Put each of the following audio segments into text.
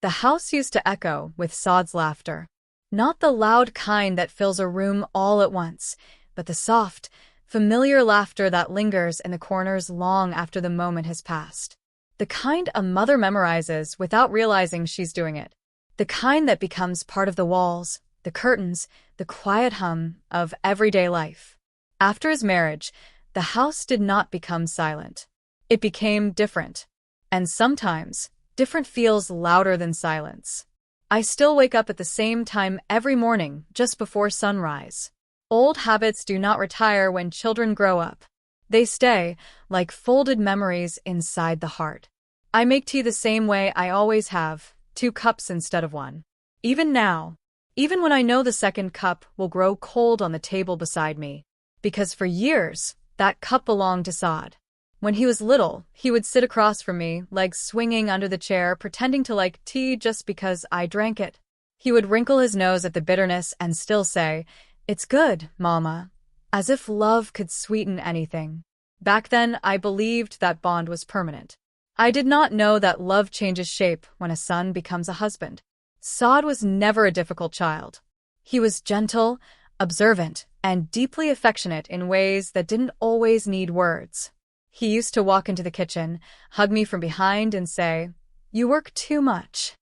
The house used to echo with Saad's laughter. Not the loud kind that fills a room all at once, but the soft, familiar laughter that lingers in the corners long after the moment has passed. The kind a mother memorizes without realizing she's doing it. The kind that becomes part of the walls, the curtains, the quiet hum of everyday life. After his marriage, the house did not become silent. It became different. And sometimes, different feels louder than silence. I still wake up at the same time every morning, just before sunrise. Old habits do not retire when children grow up. They stay, like folded memories inside the heart. I make tea the same way I always have, 2 cups instead of 1. Even now, even when I know the second cup will grow cold on the table beside me. Because for years, that cup belonged to Saad. When he was little, he would sit across from me, legs swinging under the chair, pretending to like tea just because I drank it. He would wrinkle his nose at the bitterness and still say, "It's good, Mama," as if love could sweeten anything. Back then, I believed that bond was permanent. I did not know that love changes shape when a son becomes a husband. Saad was never a difficult child. He was gentle, observant, and deeply affectionate in ways that didn't always need words. He used to walk into the kitchen, hug me from behind, and say, "You work too much."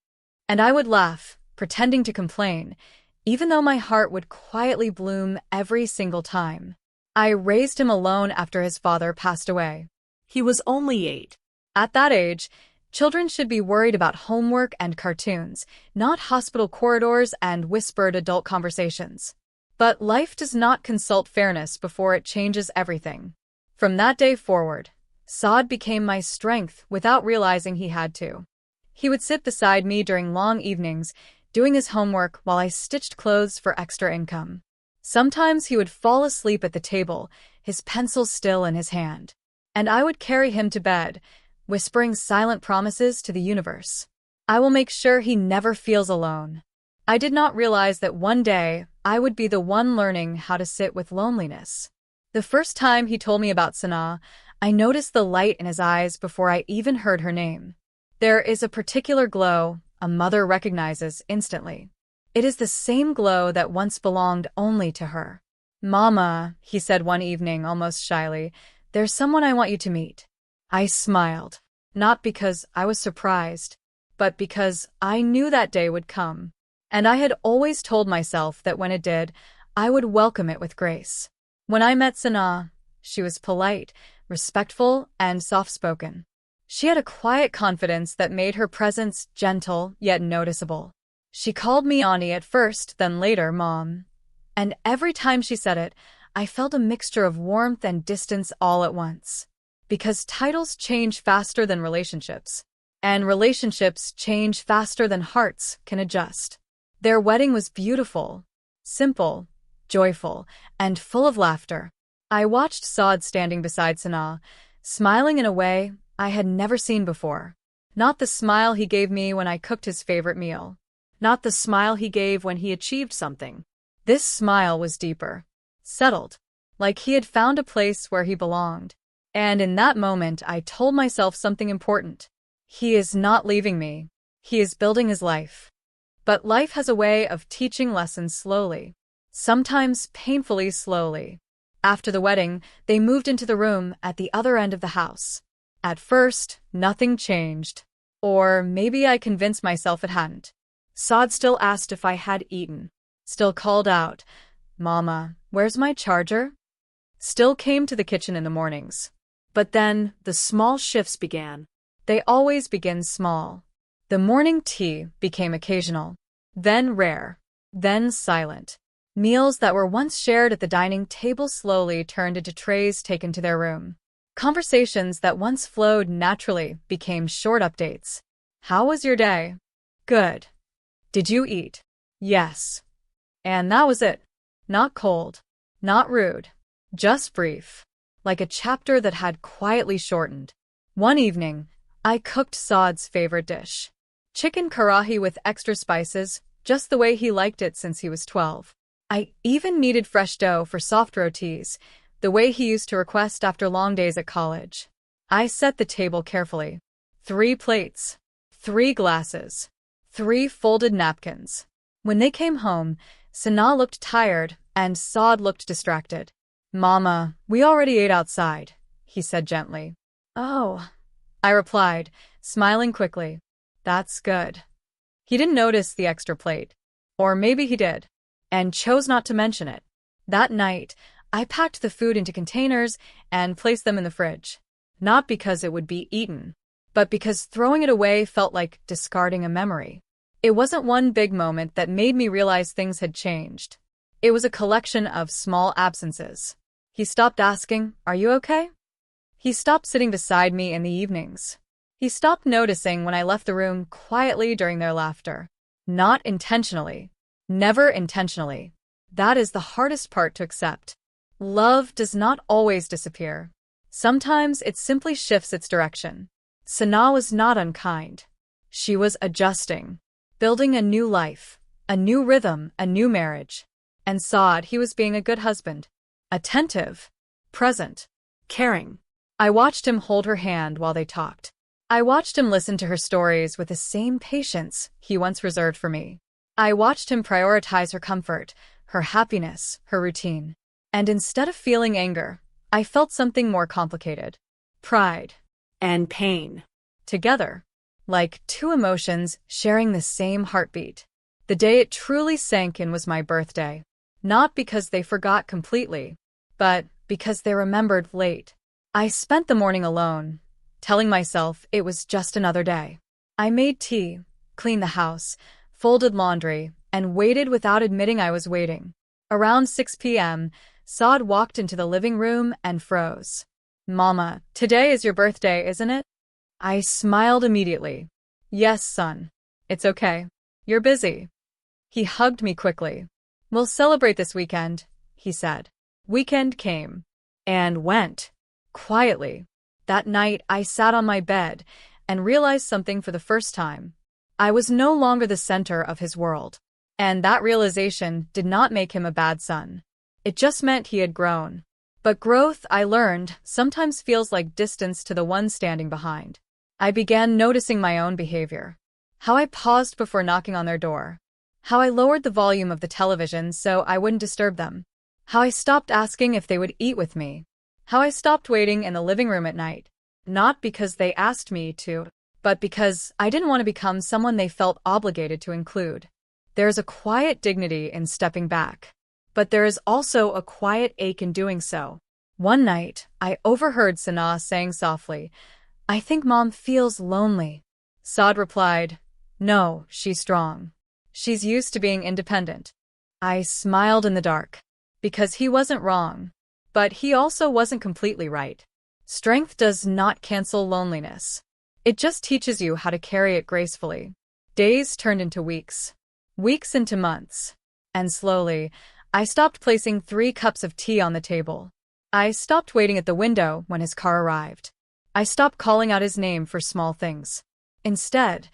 And I would laugh, pretending to complain, even though my heart would quietly bloom every single time. I raised him alone after his father passed away. He was only 8. At that age, children should be worried about homework and cartoons, not hospital corridors and whispered adult conversations. But life does not consult fairness before it changes everything. From that day forward, Saad became my strength without realizing he had to. He would sit beside me during long evenings, doing his homework while I stitched clothes for extra income. Sometimes he would fall asleep at the table, his pencil still in his hand. And I would carry him to bed, whispering silent promises to the universe. I will make sure he never feels alone. I did not realize that one day I would be the one learning how to sit with loneliness. The first time he told me about Sanaa, I noticed the light in his eyes before I even heard her name. There is a particular glow a mother recognizes instantly. It is the same glow that once belonged only to her. "Mama," he said one evening almost shyly, "there's someone I want you to meet." I smiled, not because I was surprised, but because I knew that day would come. And I had always told myself that when it did, I would welcome it with grace. When I met Sanaa, she was polite, respectful, and soft-spoken. She had a quiet confidence that made her presence gentle yet noticeable. She called me Auntie at first, then later Mom. And every time she said it, I felt a mixture of warmth and distance all at once. Because titles change faster than relationships. And relationships change faster than hearts can adjust. Their wedding was beautiful, simple, joyful, and full of laughter. I watched Saad standing beside Sanaa, smiling in a way I had never seen before. Not the smile he gave me when I cooked his favorite meal. Not the smile he gave when he achieved something. This smile was deeper, settled, like he had found a place where he belonged. And in that moment, I told myself something important. He is not leaving me. He is building his life. But life has a way of teaching lessons slowly, sometimes painfully slowly. After the wedding, they moved into the room at the other end of the house. At first, nothing changed. Or maybe I convinced myself it hadn't. Saad still asked if I had eaten. Still called out, "Mama, where's my charger?" Still came to the kitchen in the mornings. But then, the small shifts began. They always begin small. The morning tea became occasional, then rare, then silent. Meals that were once shared at the dining table slowly turned into trays taken to their room. Conversations that once flowed naturally became short updates. "How was your day?" "Good." "Did you eat?" "Yes." And that was it. Not cold, not rude, just brief, like a chapter that had quietly shortened. One evening, I cooked Saad's favorite dish. Chicken karahi with extra spices, just the way he liked it since he was 12. I even kneaded fresh dough for soft rotis, the way he used to request after long days at college. I set the table carefully. 3 plates, 3 glasses, 3 folded napkins. When they came home, Sana looked tired and Saad looked distracted. "Mama, we already ate outside," he said gently. "Oh," I replied, smiling quickly. "That's good." He didn't notice the extra plate. Or maybe he did, and chose not to mention it. That night, I packed the food into containers and placed them in the fridge. Not because it would be eaten, but because throwing it away felt like discarding a memory. It wasn't one big moment that made me realize things had changed. It was a collection of small absences. He stopped asking, "Are you okay?" He stopped sitting beside me in the evenings. He stopped noticing when I left the room quietly during their laughter. Not intentionally. Never intentionally. That is the hardest part to accept. Love does not always disappear. Sometimes it simply shifts its direction. Sana was not unkind. She was adjusting, building a new life, a new rhythm, a new marriage. And Saad, he was being a good husband. Attentive, present, caring. I watched him hold her hand while they talked. I watched him listen to her stories with the same patience he once reserved for me. I watched him prioritize her comfort, her happiness, her routine. And instead of feeling anger, I felt something more complicated. Pride and pain. Together, like two emotions sharing the same heartbeat. The day it truly sank in was my birthday. Not because they forgot completely, but because they remembered late. I spent the morning alone, telling myself it was just another day. I made tea, cleaned the house, folded laundry, and waited without admitting I was waiting. Around 6 p.m., Saad walked into the living room and froze. "Mama, today is your birthday, isn't it?" I smiled immediately. "Yes, son. It's okay. You're busy." He hugged me quickly. "We'll celebrate this weekend," he said. Weekend came. And went. Quietly. That night, I sat on my bed and realized something for the first time. I was no longer the center of his world. And that realization did not make him a bad son. It just meant he had grown. But growth, I learned, sometimes feels like distance to the one standing behind. I began noticing my own behavior. How I paused before knocking on their door. How I lowered the volume of the television so I wouldn't disturb them. How I stopped asking if they would eat with me. How I stopped waiting in the living room at night. Not because they asked me to, but because I didn't want to become someone they felt obligated to include. There's a quiet dignity in stepping back. But there is also a quiet ache in doing so. One night, I overheard Sana saying softly, "I think Mom feels lonely." Saad replied, "No, she's strong. She's used to being independent." I smiled in the dark. Because he wasn't wrong. But he also wasn't completely right. Strength does not cancel loneliness. It just teaches you how to carry it gracefully. Days turned into weeks. Weeks into months. And slowly, I stopped placing 3 cups of tea on the table. I stopped waiting at the window when his car arrived. I stopped calling out his name for small things. Instead,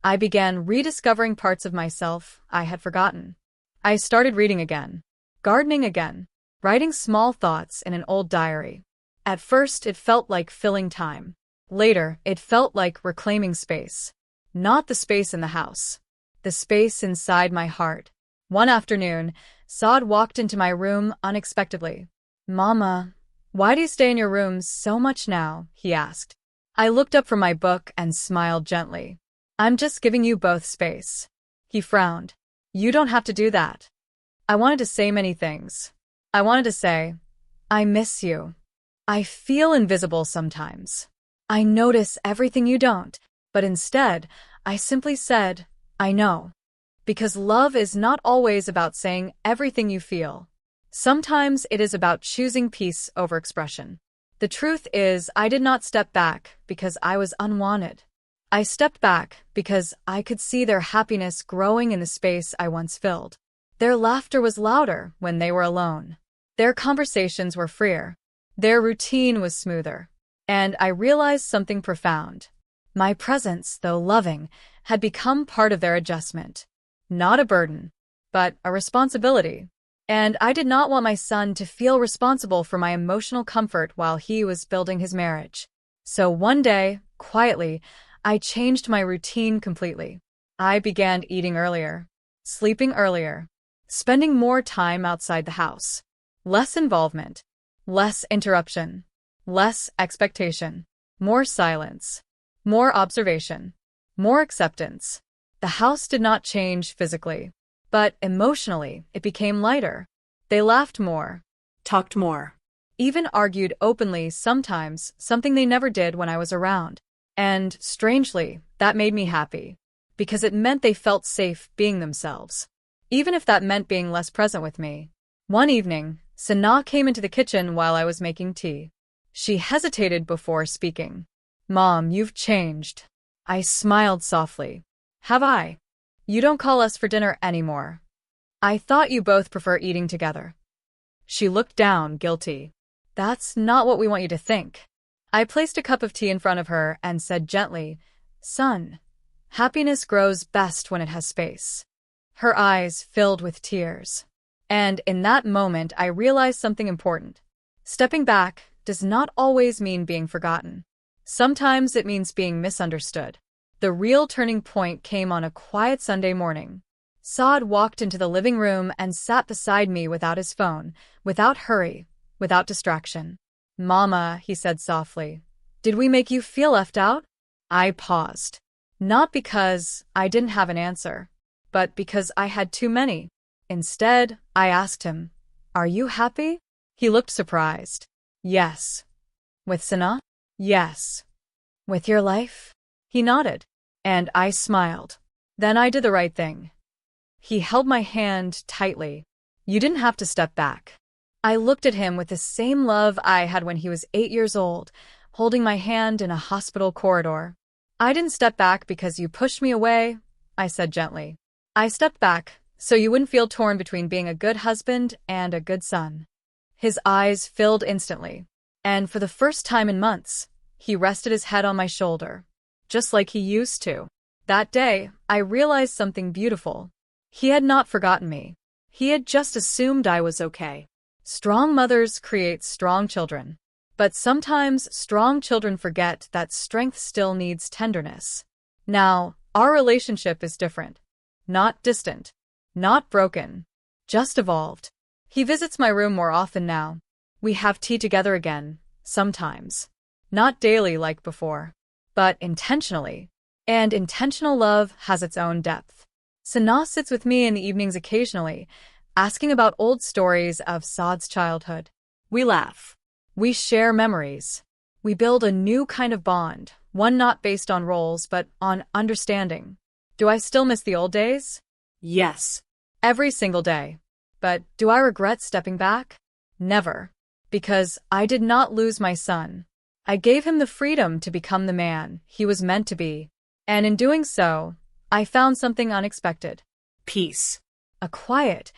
I began rediscovering parts of myself I had forgotten. I started reading again. Gardening again. Writing small thoughts in an old diary. At first, it felt like filling time. Later, it felt like reclaiming space. Not the space in the house. The space inside my heart. One afternoon, Saad walked into my room unexpectedly. "Mama, why do you stay in your room so much now?" he asked. I looked up from my book and smiled gently. "I'm just giving you both space." He frowned. "You don't have to do that." I wanted to say many things. I wanted to say, "I miss you. I feel invisible sometimes. I notice everything you don't." But instead, I simply said, "I know." Because love is not always about saying everything you feel. Sometimes it is about choosing peace over expression. The truth is, I did not step back because I was unwanted. I stepped back because I could see their happiness growing in the space I once filled. Their laughter was louder when they were alone. Their conversations were freer. Their routine was smoother. And I realized something profound. My presence, though loving, had become part of their adjustment. Not a burden, but a responsibility. And I did not want my son to feel responsible for my emotional comfort while he was building his marriage. So one day, quietly, I changed my routine completely. I began eating earlier, sleeping earlier, spending more time outside the house. Less involvement, less interruption, less expectation, more silence, more observation, more acceptance. The house did not change physically, but emotionally it became lighter. They laughed more, talked more, even argued openly sometimes, something they never did when I was around. And, strangely, that made me happy, because it meant they felt safe being themselves, even if that meant being less present with me. One evening, Sana came into the kitchen while I was making tea. She hesitated before speaking. "Mom, you've changed." I smiled softly. "Have I? You don't call us for dinner anymore. I thought you both prefer eating together." She looked down, guilty. "That's not what we want you to think." I placed a cup of tea in front of her and said gently, "Son, happiness grows best when it has space." Her eyes filled with tears. And in that moment, I realized something important. Stepping back does not always mean being forgotten. Sometimes it means being misunderstood. The real turning point came on a quiet Sunday morning. Saad walked into the living room and sat beside me without his phone, without hurry, without distraction. "Mama," he said softly, "did we make you feel left out?" I paused. Not because I didn't have an answer, but because I had too many. Instead, I asked him, "Are you happy?" He looked surprised. "Yes." "With Sana?" "Yes." "With your life?" He nodded. And I smiled. Then I did the right thing. He held my hand tightly. "You didn't have to step back." I looked at him with the same love I had when he was 8 years old, holding my hand in a hospital corridor. "I didn't step back because you pushed me away," I said gently. "I stepped back so you wouldn't feel torn between being a good husband and a good son." His eyes filled instantly, and for the first time in months, he rested his head on my shoulder, just like he used to. That day, I realized something beautiful. He had not forgotten me. He had just assumed I was okay. Strong mothers create strong children. But sometimes strong children forget that strength still needs tenderness. Now, our relationship is different. Not distant. Not broken. Just evolved. He visits my room more often now. We have tea together again, sometimes. Not daily like before, but intentionally. And intentional love has its own depth. Sana sits with me in the evenings occasionally, asking about old stories of Saad's childhood. We laugh. We share memories. We build a new kind of bond, one not based on roles but on understanding. Do I still miss the old days? Yes. Every single day. But do I regret stepping back? Never. Because I did not lose my son. I gave him the freedom to become the man he was meant to be. And in doing so, I found something unexpected. Peace. A quiet,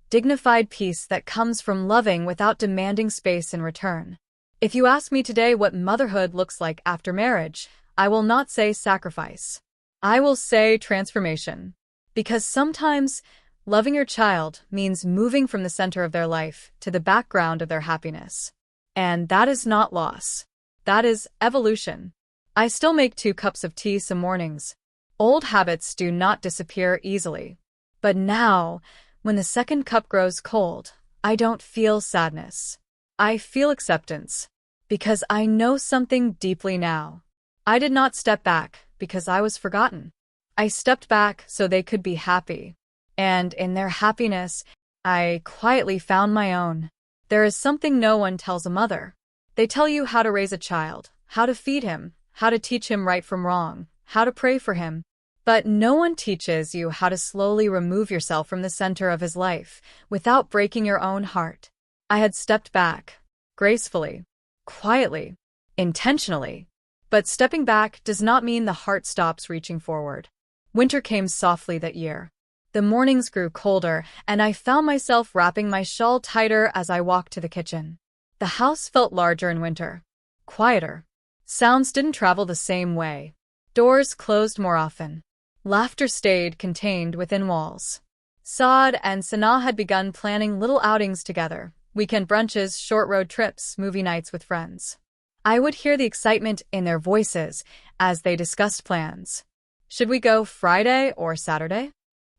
dignified peace that comes from loving without demanding space in return. If you ask me today what motherhood looks like after marriage, I will not say sacrifice. I will say transformation. Because sometimes, loving your child means moving from the center of their life to the background of their happiness. And that is not loss. That is evolution. I still make 2 cups of tea some mornings. Old habits do not disappear easily. But now, when the second cup grows cold, I don't feel sadness. I feel acceptance. Because I know something deeply now. I did not step back because I was forgotten. I stepped back so they could be happy. And in their happiness, I quietly found my own. There is something no one tells a mother. They tell you how to raise a child, how to feed him, how to teach him right from wrong, how to pray for him. But no one teaches you how to slowly remove yourself from the center of his life without breaking your own heart. I had stepped back, gracefully, quietly, intentionally. But stepping back does not mean the heart stops reaching forward. Winter came softly that year. The mornings grew colder, and I found myself wrapping my shawl tighter as I walked to the kitchen. The house felt larger in winter, quieter. Sounds didn't travel the same way. Doors closed more often. Laughter stayed contained within walls. Saad and Sana had begun planning little outings together, weekend brunches, short road trips, movie nights with friends. I would hear the excitement in their voices as they discussed plans. Should we go Friday or Saturday?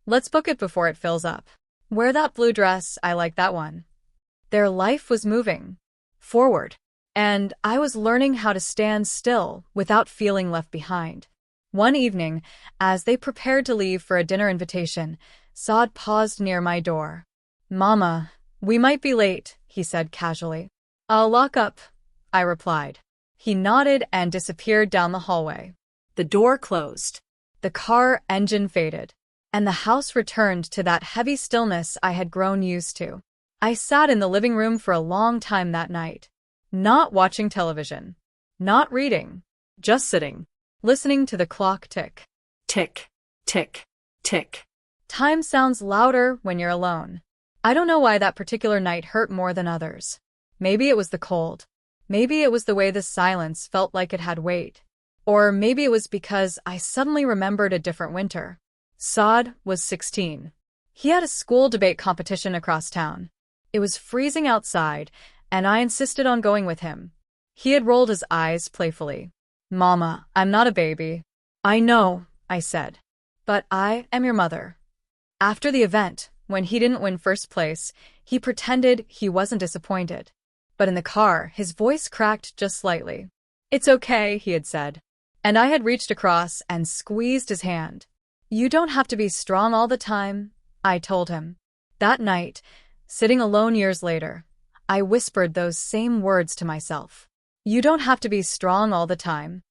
Let's book it before it fills up. Wear that blue dress, I like that one. Their life was moving forward, and I was learning how to stand still without feeling left behind. One evening, as they prepared to leave for a dinner invitation, Saad paused near my door. "Mama, we might be late," he said casually. "I'll lock up," I replied. He nodded and disappeared down the hallway. The door closed. The car engine faded, and the house returned to that heavy stillness I had grown used to. I sat in the living room for a long time that night, not watching television, not reading, just sitting, listening to the clock tick. Tick, tick, tick. Time sounds louder when you're alone. I don't know why that particular night hurt more than others. Maybe it was the cold. Maybe it was the way the silence felt like it had weight. Or maybe it was because I suddenly remembered a different winter. Saad was 16. He had a school debate competition across town. It was freezing outside, and I insisted on going with him. He had rolled his eyes playfully. "Mama, I'm not a baby." "I know," I said. "But I am your mother." After the event, when he didn't win first place, he pretended he wasn't disappointed. But in the car, his voice cracked just slightly. "It's okay," he had said. And I had reached across and squeezed his hand. "You don't have to be strong all the time," I told him. That night, sitting alone years later, I whispered those same words to myself. You don't have to be strong all the time.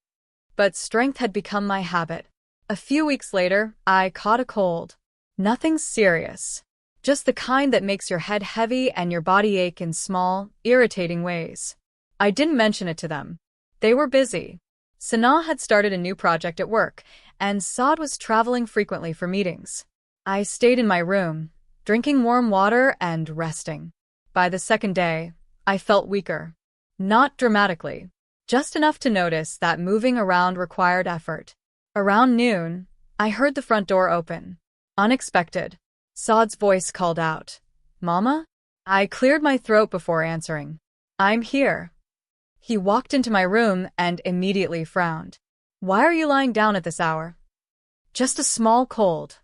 But strength had become my habit. A few weeks later, I caught a cold. Nothing serious. Just the kind that makes your head heavy and your body ache in small, irritating ways. I didn't mention it to them. They were busy. Sanaa had started a new project at work, and Saad was traveling frequently for meetings. I stayed in my room, drinking warm water and resting. By the second day, I felt weaker. Not dramatically, just enough to notice that moving around required effort. Around noon, I heard the front door open. Unexpected. Saad's voice called out, "Mama?" I cleared my throat before answering. "I'm here." He walked into my room and immediately frowned. "Why are you lying down at this hour?" "Just a small cold,"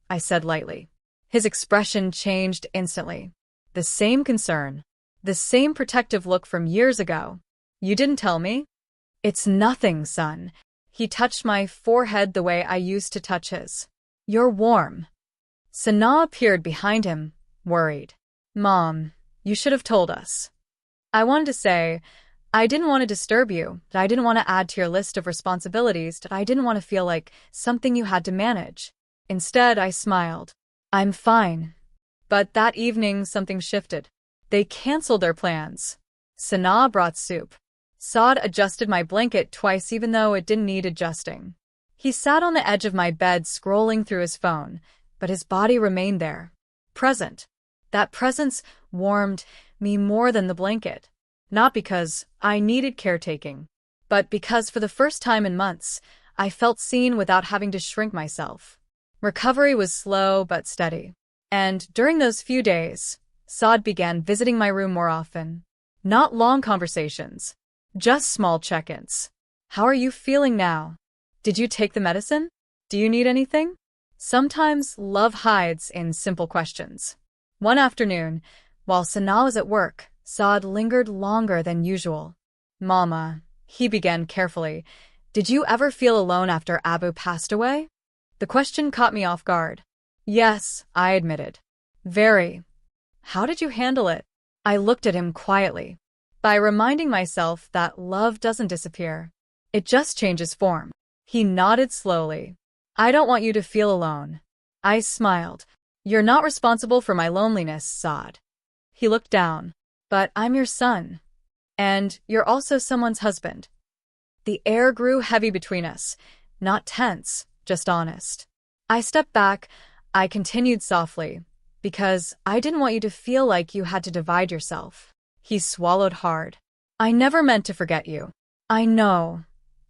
I said lightly. His expression changed instantly. The same concern. The same protective look from years ago. "You didn't tell me?" "It's nothing, son." He touched my forehead the way I used to touch his. "You're warm." Sanaa appeared behind him, worried. "Mom, you should have told us." I wanted to say, I didn't want to disturb you, that I didn't want to add to your list of responsibilities, that I didn't want to feel like something you had to manage. Instead, I smiled. "I'm fine." But that evening, something shifted. They canceled their plans. Sanaa brought soup. Saad adjusted my blanket twice even though it didn't need adjusting. He sat on the edge of my bed scrolling through his phone, but his body remained there, present. That presence warmed me more than the blanket. Not because I needed caretaking, but because for the first time in months, I felt seen without having to shrink myself. Recovery was slow but steady. And during those few days, Saad began visiting my room more often. Not long conversations, just small check-ins. "How are you feeling now? Did you take the medicine? Do you need anything?" Sometimes love hides in simple questions. One afternoon, while Sanaa was at work, Saad lingered longer than usual. "Mama," he began carefully, "did you ever feel alone after Abu passed away?" The question caught me off guard. "Yes," I admitted. "Very." "How did you handle it?" I looked at him quietly. By reminding myself that love doesn't disappear. It just changes form. He nodded slowly. "I don't want you to feel alone." I smiled. "You're not responsible for my loneliness, Saad." He looked down. "But I'm your son. And you're also someone's husband." The air grew heavy between us. Not tense, just honest. I stepped back. I continued softly. "Because I didn't want you to feel like you had to divide yourself." He swallowed hard. "I never meant to forget you." "I know,"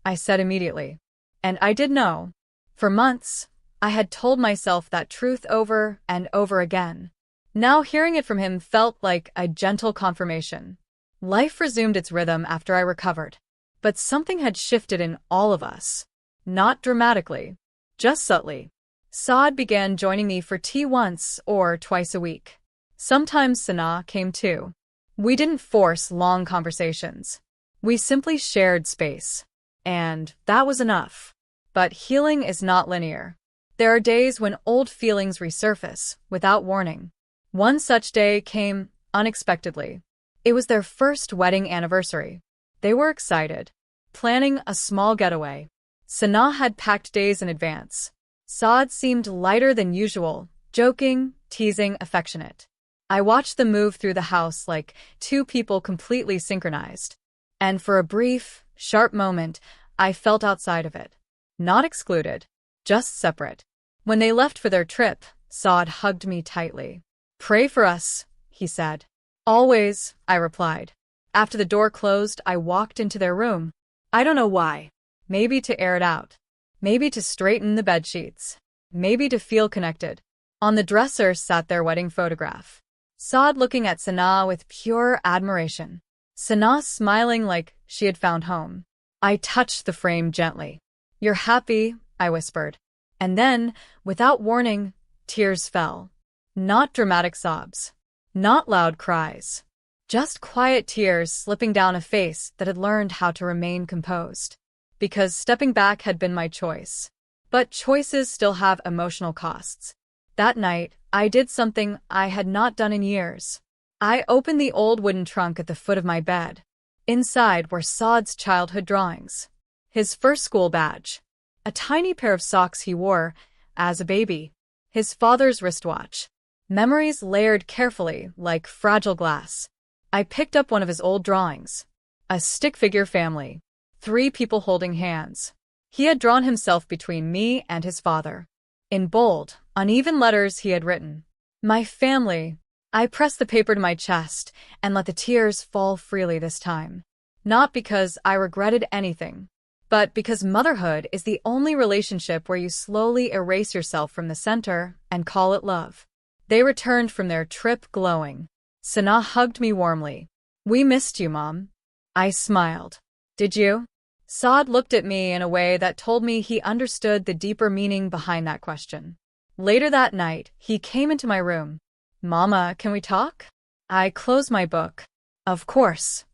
I said immediately. And I did know. For months, I had told myself that truth over and over again. Now hearing it from him felt like a gentle confirmation. Life resumed its rhythm after I recovered. But something had shifted in all of us. Not dramatically. just subtly. Saad began joining me for tea once or twice a week. Sometimes Sanaa came too. We didn't force long conversations. We simply shared space. And that was enough. But healing is not linear. There are days when old feelings resurface without warning. One such day came unexpectedly. It was their first wedding anniversary. They were excited, planning a small getaway. Sanaa had packed days in advance. Saad seemed lighter than usual, joking, teasing, affectionate. I watched them move through the house like two people completely synchronized. And for a brief, sharp moment, I felt outside of it. Not excluded, just separate. When they left for their trip, Saad hugged me tightly. "Pray for us," he said. "Always," I replied. After the door closed, I walked into their room. I don't know why. Maybe to air it out. Maybe to straighten the bedsheets. Maybe to feel connected. On the dresser sat their wedding photograph. Saad looking at Sanaa with pure admiration. Sanaa smiling like she had found home. I touched the frame gently. "You're happy," I whispered. And then, without warning, tears fell. Not dramatic sobs. Not loud cries. Just quiet tears slipping down a face that had learned how to remain composed. Because stepping back had been my choice. But choices still have emotional costs. That night, I did something I had not done in years. I opened the old wooden trunk at the foot of my bed. Inside were Saad's childhood drawings. His first school badge. A tiny pair of socks he wore as a baby. His father's wristwatch. Memories layered carefully like fragile glass. I picked up one of his old drawings. A stick figure family. 3 people holding hands. He had drawn himself between me and his father. In bold, uneven letters he had written, "My family." I pressed the paper to my chest and let the tears fall freely this time. Not because I regretted anything, but because motherhood is the only relationship where you slowly erase yourself from the center and call it love. They returned from their trip glowing. Sanaa hugged me warmly. "We missed you, Mom." I smiled. "Did you?" Saad looked at me in a way that told me he understood the deeper meaning behind that question. Later that night, he came into my room. "Mama, can we talk?" I closed my book. "Of course."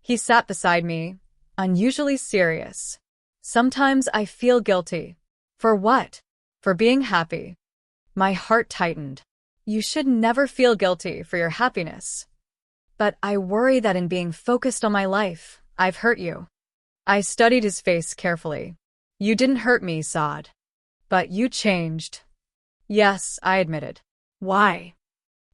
He sat beside me, unusually serious. "Sometimes I feel guilty." "For what?" "For being happy." My heart tightened. "You should never feel guilty for your happiness." "But I worry that in being focused on my life, I've hurt you." I studied his face carefully. "You didn't hurt me, Saad. But you changed." "Yes," I admitted. "Why?"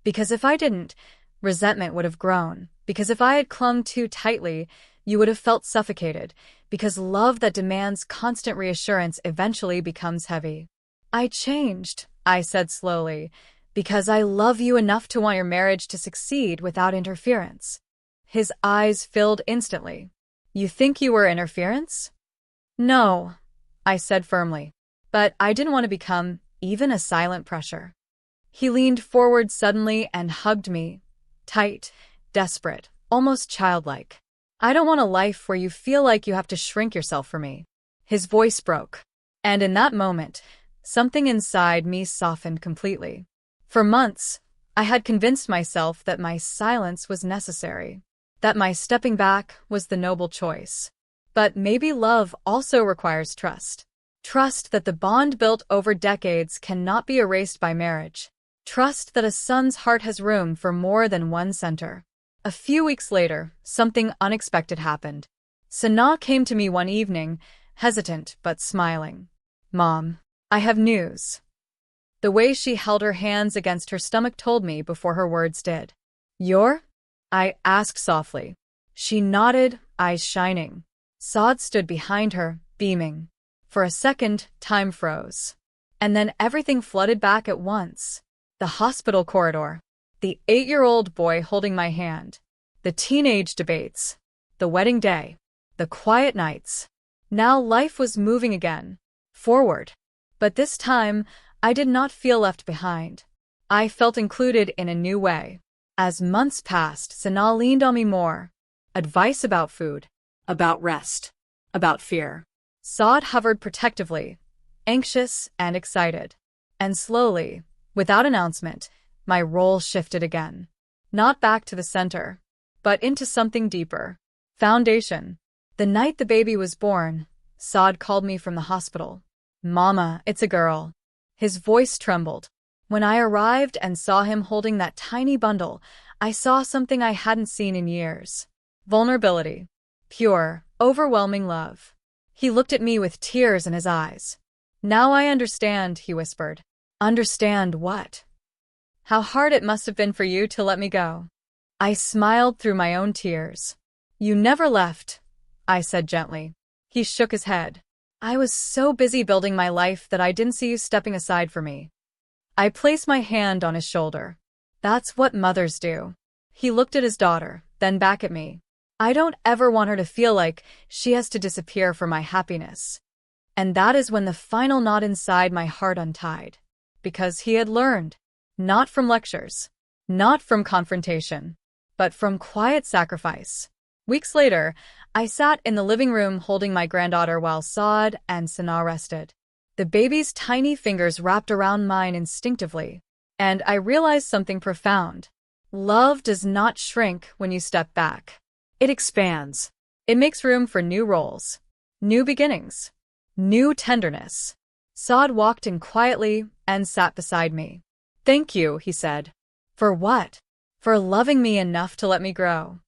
"Because if I didn't, resentment would have grown. Because if I had clung too tightly, you would have felt suffocated. Because love that demands constant reassurance eventually becomes heavy." "I changed," I said slowly, "because I love you enough to want your marriage to succeed without interference." His eyes filled instantly. "You think you were interference?" "No," I said firmly. "But I didn't want to become even a silent pressure." He leaned forward suddenly and hugged me, tight, desperate, almost childlike. "I don't want a life where you feel like you have to shrink yourself for me." His voice broke. And in that moment, something inside me softened completely. For months, I had convinced myself that my silence was necessary, that my stepping back was the noble choice. But maybe love also requires trust. Trust that the bond built over decades cannot be erased by marriage. Trust that a son's heart has room for more than one center. A few weeks later, something unexpected happened. Sanaa came to me one evening, hesitant but smiling. "Mom, I have news." The way she held her hands against her stomach told me before her words did. "You're?" I asked softly. She nodded, eyes shining. Saad stood behind her, beaming. For a second, time froze. And then everything flooded back at once. The hospital corridor. The 8-year-old boy holding my hand. The teenage debates. The wedding day. The quiet nights. Now life was moving again. Forward. But this time, I did not feel left behind. I felt included in a new way. As months passed, Sanaa leaned on me more. Advice about food. About rest. About fear. Saad hovered protectively, anxious and excited. And slowly, without announcement, my role shifted again. Not back to the center, but into something deeper. Foundation. The night the baby was born, Saad called me from the hospital. "Mama, it's a girl." His voice trembled. When I arrived and saw him holding that tiny bundle, I saw something I hadn't seen in years. Vulnerability. Pure, overwhelming love. He looked at me with tears in his eyes. "Now I understand," he whispered. "Understand what?" "How hard it must have been for you to let me go." I smiled through my own tears. "You never left," I said gently. He shook his head. "I was so busy building my life that I didn't see you stepping aside for me." I placed my hand on his shoulder. "That's what mothers do." He looked at his daughter, then back at me. "I don't ever want her to feel like she has to disappear for my happiness." And that is when the final knot inside my heart untied. Because he had learned. Not from lectures. Not from confrontation. But from quiet sacrifice. Weeks later, I sat in the living room holding my granddaughter while Saad and Sana rested. The baby's tiny fingers wrapped around mine instinctively. And I realized something profound. Love does not shrink when you step back. It expands. It makes room for new roles. New beginnings. New tenderness. Saad walked in quietly and sat beside me. "Thank you," he said. "For what?" "For loving me enough to let me grow."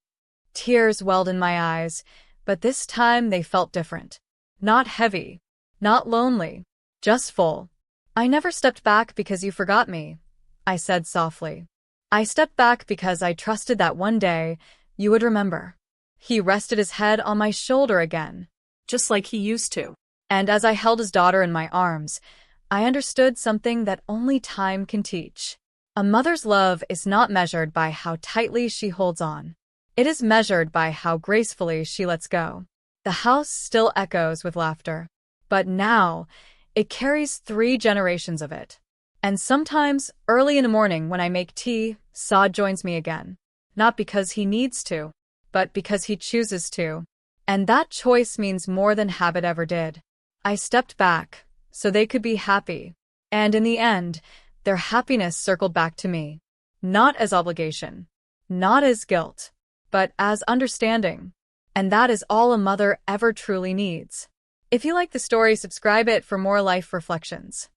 Tears welled in my eyes, but this time they felt different. Not heavy. Not lonely. Just full. "I never stepped back because you forgot me," I said softly. "I stepped back because I trusted that one day you would remember." He rested his head on my shoulder again, just like he used to. And as I held his daughter in my arms, I understood something that only time can teach. A mother's love is not measured by how tightly she holds on. It is measured by how gracefully she lets go. The house still echoes with laughter. But now, it carries 3 generations of it. And sometimes, early in the morning when I make tea, Saad joins me again. Not because he needs to, but because he chooses to. And that choice means more than habit ever did. I stepped back, so they could be happy. And in the end, their happiness circled back to me. Not as obligation. Not as guilt. But as understanding. And that is all a mother ever truly needs. If you like the story, subscribe it for more life reflections.